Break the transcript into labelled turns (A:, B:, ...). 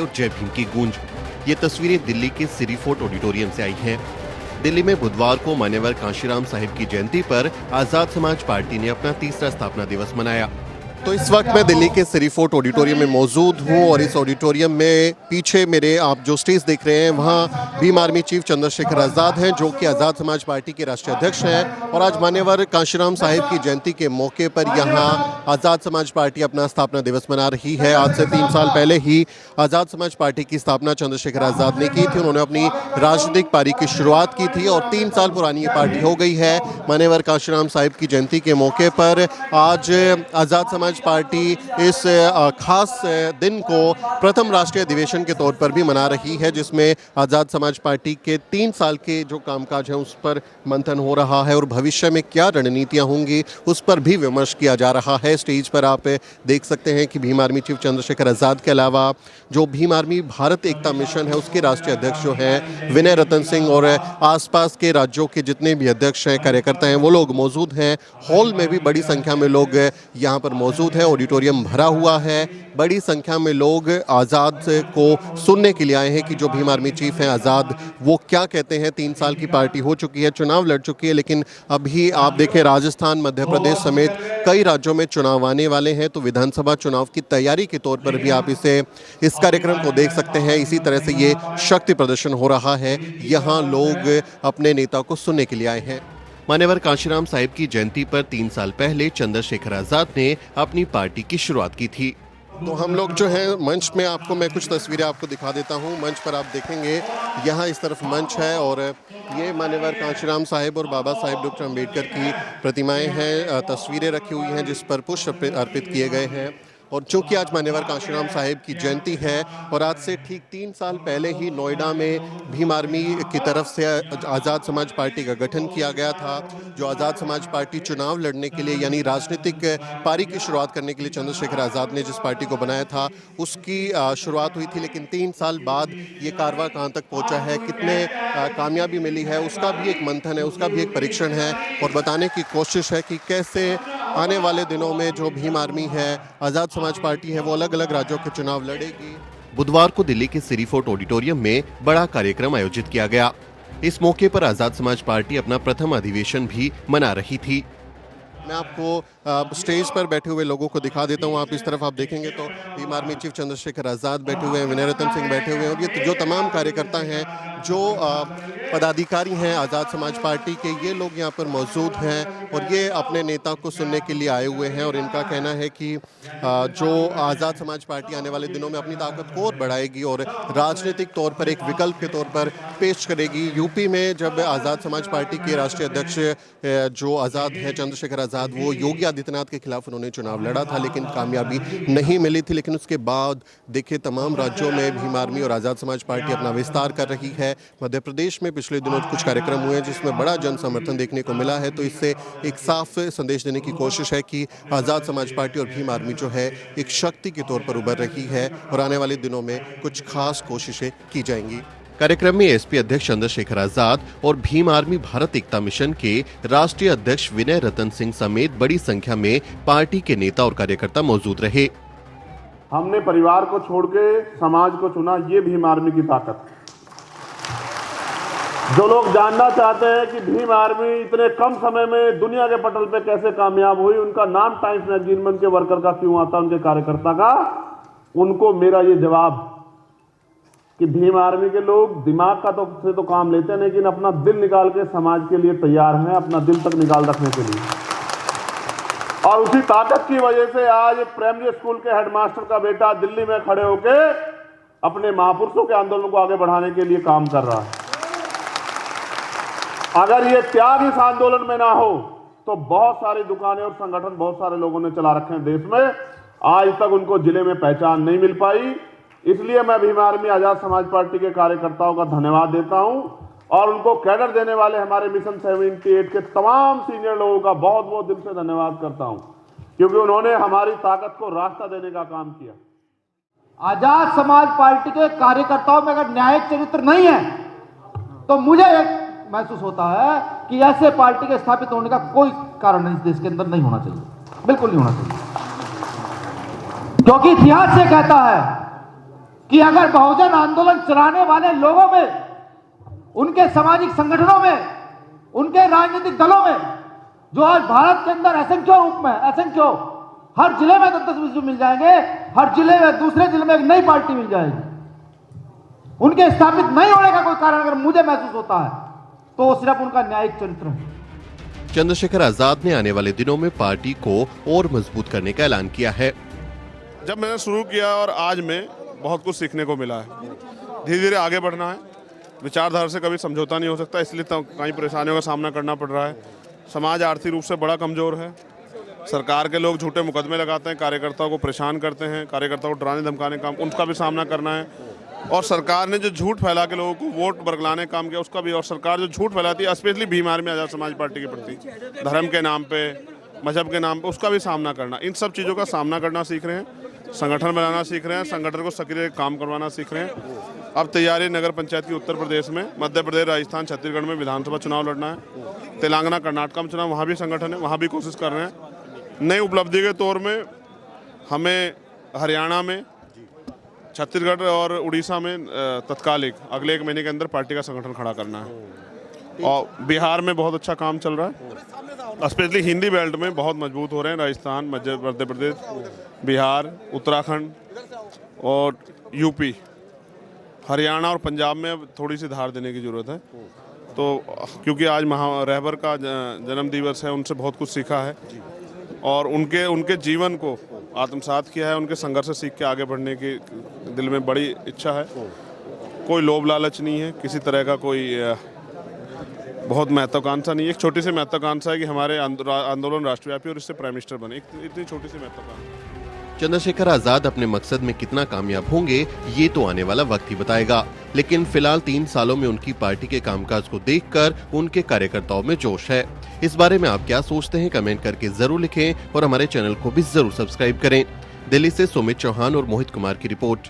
A: और जय भीम की गूंज। ये तस्वीरें दिल्ली के सिरी फोर्ट ऑडिटोरियम से आई हैं। दिल्ली में बुधवार को मान्यवर कांशीराम साहिब की जयंती पर आजाद समाज पार्टी ने अपना तीसरा स्थापना दिवस मनाया। तो इस वक्त मैं दिल्ली के सिरी फोर्ट ऑडिटोरियम में मौजूद हूं और इस ऑडिटोरियम में पीछे मेरे आप जो स्टेज देख रहे हैं वहां भीम आर्मी चीफ चंद्रशेखर आज़ाद हैं, जो कि आज़ाद समाज पार्टी के राष्ट्रीय अध्यक्ष हैं। और आज मान्यवर कांशीराम साहिब की जयंती के मौके पर यहां आज़ाद समाज पार्टी अपना स्थापना दिवस मना रही है। आज से 3 साल पहले ही आज़ाद समाज पार्टी की स्थापना चंद्रशेखर आज़ाद ने की थी। उन्होंने अपनी राजनीतिक पारी की शुरुआत की थी और 3 साल पुरानी ये पार्टी हो गई है। मान्यवर कांशीराम साहिब की जयंती के मौके पर आज आज़ाद समाज पार्टी इस खास दिन को प्रथम राष्ट्रीय अधिवेशन के तौर पर भी मना रही है, जिसमें आज़ाद समाज पार्टी के 3 साल के जो कामकाज है उस पर मंथन हो रहा है और भविष्य में क्या रणनीतियां होंगी उस पर भी विमर्श किया जा रहा है। स्टेज पर आप देख सकते हैं कि भीम आर्मी चीफ चंद्रशेखर आज़ाद के अलावा जो भीम आर्मी भारत एकता मिशन है उसके राष्ट्रीय अध्यक्ष जो हैं विनय रतन सिंह और आसपास के राज्यों के जितने भी अध्यक्ष हैं, कार्यकर्ता हैं, वो लोग मौजूद हैं। हॉल में भी बड़ी संख्या में लोग यहाँ पर मौजूद है। ऑडिटोरियम भरा हुआ है। बड़ी संख्या में लोग आज़ाद को सुनने के लिए आए हैं कि जो भीम आर्मी चीफ हैं आज़ाद वो क्या कहते हैं। 3 साल की पार्टी हो चुकी है, चुनाव लड़ चुकी है, लेकिन अभी आप देखें राजस्थान, मध्य प्रदेश समेत कई राज्यों में चुनाव आने वाले हैं। तो विधानसभा चुनाव की तैयारी के तौर पर भी आप इस कार्यक्रम को देख सकते हैं। इसी तरह से ये शक्ति प्रदर्शन हो रहा है। यहाँ लोग अपने नेता को सुनने के लिए आए हैं। मान्यवर कांशीराम साहिब की जयंती पर 3 साल पहले चंद्रशेखर आज़ाद ने अपनी पार्टी की शुरुआत की थी। तो हम लोग जो है मंच में मैं कुछ तस्वीरें आपको दिखा देता हूं। मंच पर आप देखेंगे यहाँ इस तरफ मंच है और ये मान्यवर कांशीराम साहिब और बाबा साहेब डॉक्टर अम्बेडकर की प्रतिमाएं हैं, तस्वीरें रखी हुई हैं जिस पर पुष्प अर्पित किए गए हैं। और चूंकि आज मान्यवर कांशीराम साहिब की जयंती है और आज से ठीक 3 साल पहले ही नोएडा में भीम आर्मी की तरफ से आज़ाद समाज पार्टी का गठन किया गया था। जो आज़ाद समाज पार्टी चुनाव लड़ने के लिए यानी राजनीतिक पारी की शुरुआत करने के लिए चंद्रशेखर आज़ाद ने जिस पार्टी को बनाया था उसकी शुरुआत हुई थी। लेकिन 3 साल बाद ये कारवां कहाँ तक पहुँचा है, कितने कामयाबी मिली है, उसका भी एक मंथन है, उसका भी एक परीक्षण है और बताने की कोशिश है कि कैसे आने वाले दिनों में जो भीम आर्मी है, आज़ाद समाज पार्टी है, वो अलग अलग राज्यों के चुनाव लड़ेगी। बुधवार को दिल्ली के सिरी फोर्ट ऑडिटोरियम में बड़ा कार्यक्रम आयोजित किया गया। इस मौके पर आज़ाद समाज पार्टी अपना प्रथम अधिवेशन भी मना रही थी। मैं आपको स्टेज पर बैठे हुए लोगों को दिखा देता हूं। आप इस तरफ आप देखेंगे तो भीम आर्मी चीफ चंद्रशेखर आज़ाद बैठे हुए हैं, विनय रतन सिंह बैठे हुए हैं और ये जो तमाम कार्यकर्ता हैं, जो पदाधिकारी हैं आज़ाद समाज पार्टी के, ये लोग यहाँ पर मौजूद हैं और ये अपने नेता को सुनने के लिए आए हुए हैं। और इनका कहना है कि जो आज़ाद समाज पार्टी आने वाले दिनों में अपनी ताकत को और बढ़ाएगी और राजनीतिक तौर पर एक विकल्प के तौर पर पेश करेगी। यूपी में जब आज़ाद समाज पार्टी के राष्ट्रीय अध्यक्ष जो आज़ाद है चंद्रशेखर आज़ाद, वो योगी आदित्यनाथ के खिलाफ उन्होंने चुनाव लड़ा था लेकिन कामयाबी नहीं मिली थी। लेकिन उसके बाद देखिए तमाम राज्यों में भीम आर्मी और आज़ाद समाज पार्टी अपना विस्तार कर रही है। मध्य प्रदेश में पिछले दिनों कुछ कार्यक्रम हुए हैं जिसमें बड़ा जन समर्थन देखने को मिला है। तो इससे एक साफ संदेश देने की कोशिश है कि आज़ाद समाज पार्टी और भीम आर्मी जो है एक शक्ति के तौर पर उभर रही है और आने वाले दिनों में कुछ खास कोशिशें की जाएंगी। कार्यक्रम में एसपी अध्यक्ष चंद्रशेखर आज़ाद और भीम आर्मी भारत एकता मिशन के राष्ट्रीय अध्यक्ष विनय रतन सिंह समेत बड़ी संख्या में पार्टी के नेता और कार्यकर्ता मौजूद रहे।
B: हमने परिवार को छोड़ के समाज को चुना, ये भीम आर्मी की ताकत। जो लोग जानना चाहते हैं कि भीम आर्मी इतने कम समय में दुनिया के पटल पे कैसे कामयाब हुई, उनका नाम टाइम्स मैगजीन में उनके वर्कर का क्यों आता, उनके कार्यकर्ता का, उनको मेरा ये जवाब कि भीम आर्मी के लोग दिमाग का तो काम लेते हैं लेकिन अपना दिल निकाल के समाज के लिए तैयार हैं, अपना दिल तक निकाल रखने के लिए। और उसी ताकत की वजह से आज प्राइमरी स्कूल के हेडमास्टर का बेटा दिल्ली में खड़े होकर अपने महापुरुषों के आंदोलन को आगे बढ़ाने के लिए काम कर रहा है। अगर ये त्याग इस आंदोलन में ना हो तो बहुत सारी दुकानें और संगठन बहुत सारे लोगों ने चला रखे हैं देश में, आज तक उनको जिले में पहचान नहीं मिल पाई। इसलिए मैं भीम आर्मी आज़ाद समाज पार्टी के कार्यकर्ताओं का धन्यवाद देता हूं और उनको कैडर देने वाले हमारे मिशन 78 के तमाम सीनियर लोगों का बहुत बहुत दिल से धन्यवाद करता हूं, क्योंकि उन्होंने हमारी ताकत को रास्ता देने का काम किया।
C: आज़ाद समाज पार्टी के कार्यकर्ताओं में अगर न्यायिक चरित्र नहीं है तो मुझे महसूस होता है कि ऐसे पार्टी के स्थापित होने का कोई कारण इस देश के अंदर नहीं होना चाहिए, बिल्कुल नहीं होना चाहिए। क्योंकि इतिहास से कहता है कि अगर बहुजन आंदोलन चलाने वाले लोगों में, उनके सामाजिक संगठनों में, उनके राजनीतिक दलों में, जो आज भारत के अंदर असंख्य रूप में, असंख्य हर जिले में 10-10 मिल जाएंगे, हर जिले में, दूसरे जिले में एक नई पार्टी मिल जाएगी, उनके स्थापित नहीं होने का कोई कारण अगर मुझे महसूस होता है तो वो सिर्फ उनका न्यायिक चरित्र है।
A: चंद्रशेखर आजाद ने आने वाले दिनों में पार्टी को और मजबूत करने का ऐलान किया है।
D: जब मैंने शुरू किया और आज में बहुत कुछ सीखने को मिला है। धीरे धीरे आगे बढ़ना है, विचारधारा से कभी समझौता नहीं हो सकता, इसलिए तो कई परेशानियों का सामना करना पड़ रहा है। समाज आर्थिक रूप से बड़ा कमज़ोर है, सरकार के लोग झूठे मुकदमे लगाते हैं, कार्यकर्ताओं को परेशान करते हैं, कार्यकर्ताओं को डराने धमकाने काम, उनका भी सामना करना है। और सरकार ने जो झूठ फैला के लोगों को वोट बरगलाने काम किया उसका भी, और सरकार जो झूठ फैलाती है स्पेशली भीम आर्मी आज़ाद समाज पार्टी के प्रति, धर्म के नाम पे, मजहब के नाम पे, उसका भी सामना करना। इन सब चीज़ों का सामना करना सीख रहे हैं, संगठन बनाना सीख रहे हैं, संगठन को सक्रिय काम करवाना सीख रहे हैं। अब तैयारी नगर पंचायत की उत्तर प्रदेश में, मध्य प्रदेश, राजस्थान, छत्तीसगढ़ में विधानसभा चुनाव लड़ना है, तेलंगाना, कर्नाटक में चुनाव, वहाँ भी संगठन है, वहाँ भी कोशिश कर रहे हैं। नई उपलब्धि के तौर में हमें हरियाणा में, छत्तीसगढ़ और उड़ीसा में तत्कालिक अगले 1 महीने के अंदर पार्टी का संगठन खड़ा करना है। और बिहार में बहुत अच्छा काम चल रहा है, स्पेशली हिंदी बेल्ट में बहुत मजबूत हो रहे हैं। राजस्थान, मध्य प्रदेश, बिहार, उत्तराखंड और यूपी, हरियाणा और पंजाब में अब थोड़ी सी धार देने की ज़रूरत है। तो क्योंकि आज रहबर का जन्म दिवस है, उनसे बहुत कुछ सीखा है और उनके जीवन को आत्मसात किया है, उनके संघर्ष से सीख के आगे बढ़ने की दिल में बड़ी इच्छा है। कोई लोभ लालच नहीं है, किसी तरह का कोई बहुत महत्वाकांक्षा नहीं है। एक छोटी सी महत्वाकांक्षा है कि हमारे आंदोलन राष्ट्रव्यापी और इससे प्राइम मिनिस्टर बने, इतनी छोटी सी महत्वाकांक्षा।
A: चंद्रशेखर आजाद अपने मकसद में कितना कामयाब होंगे ये तो आने वाला वक्त ही बताएगा, लेकिन फिलहाल 3 सालों में उनकी पार्टी के कामकाज को देखकर उनके कार्यकर्ताओं में जोश है। इस बारे में आप क्या सोचते हैं, कमेंट करके जरूर लिखें और हमारे चैनल को भी जरूर सब्सक्राइब करें। दिल्ली से सुमित चौहान और मोहित कुमार की रिपोर्ट।